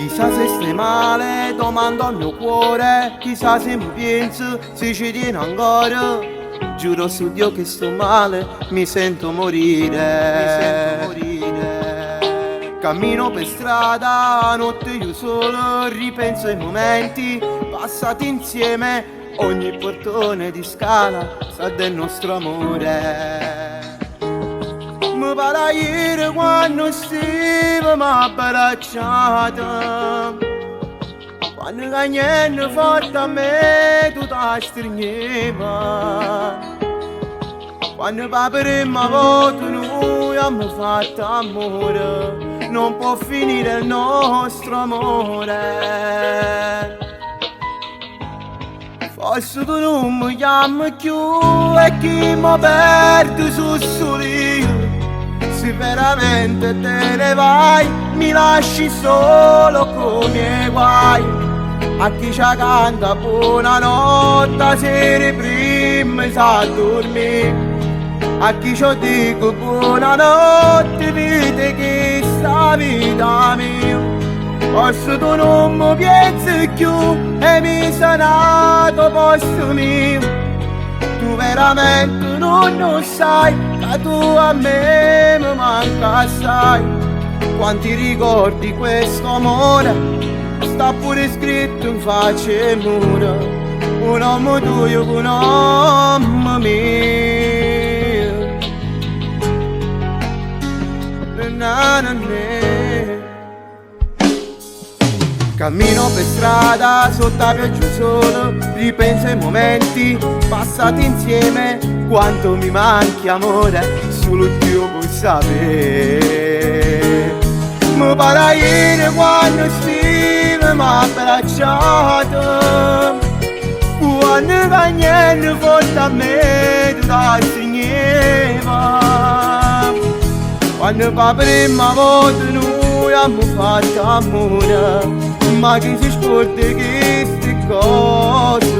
Chissà se stai male, domando al mio cuore. Chissà se mi pensi, se ci tieni ancora. Giuro su Dio che sto male, mi sento morire. Cammino per strada, notte io solo, ripenso ai momenti passati insieme. Ogni portone di scala sa del nostro amore. Mi pare ieri quando stiamo abbracciati, quando cagnendo forte a me tu ti stringevi, quando per la prima volta noi abbiamo fatto amore. Non può finire il nostro amore. Forse tu non mi chiami più e chi mi perde su solio. Se veramente te ne vai, mi lasci solo con i miei guai. A chi ci canta buonanotte, sera prima sa dormire. A chi ci dico buonanotte, vedi che sta vita mia. Forse tu non mi pensi più e mi sei nato posto mio. Tu veramente non lo sai, che tu a me mi manca assai. Quanti ricordi questo amore, sta pure scritto in faccia e mura. Un uomo tuo con un uomo mio. Na, na, na. Cammino per strada sotto la pioggia solo, ripenso ai momenti passati insieme. Quanto mi manchi amore, solo Dio può sapere. Mi pare ieri quando stiamo abbracciati, quando cagnendo forte a me tu ti stringeva. Quando per la prima volta noi abbiamo fatto amore, ma chi si scorda queste cose?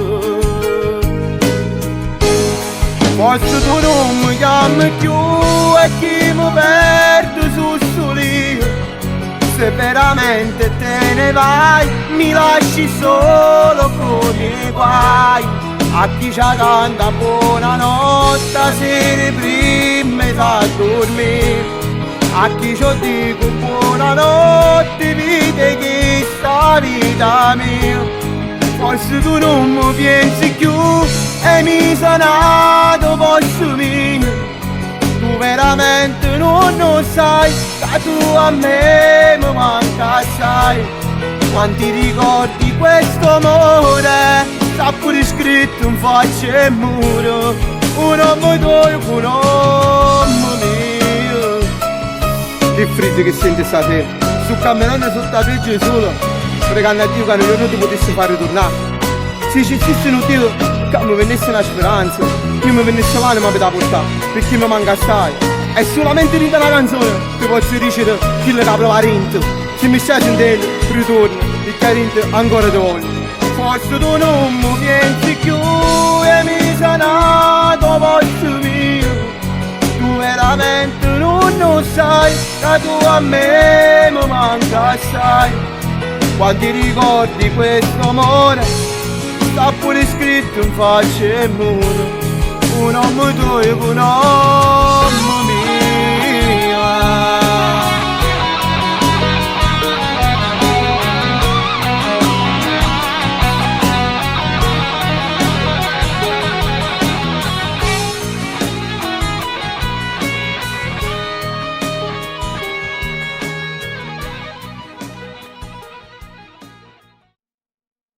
Forse tu non mi chiami più e chi mi perde su solio. Se veramente te ne vai, mi lasci solo con i miei guai. A chi ci canta buonanotte, sera prima sa dormire. A chi ci dico buonanotte, vedi che sta vita mia. Forse tu non mi pensi più e mi sei nato posto mio. Tu veramente non lo sai, che tu a me mi manca assai. Quanti ricordi questo amore, sta pure scritto in faccia e muro. Un uomo tuo con un uomo mio. Che freddo che sente stasera, sto camminando sotto la pioggia solo, pregando a Dio che non ti potessi fare tornare. Se ci fosse un Dio che mi venisse una speranza, io mi venisse l'anima per la portare, perché mi manca assai. È solamente in una canzone che posso dire chi la prova rento. Se mi stai sentendo, ritorno, e carente ancora ti voglio. Forse tu non mi pensi più e mi sei nato posto mio. Tu veramente non lo sai, che tu a me mi manca assai. Quanti ricordi questo amore, sta pure scritto in faccia e muro. Un uomo tuo con un uomo mio.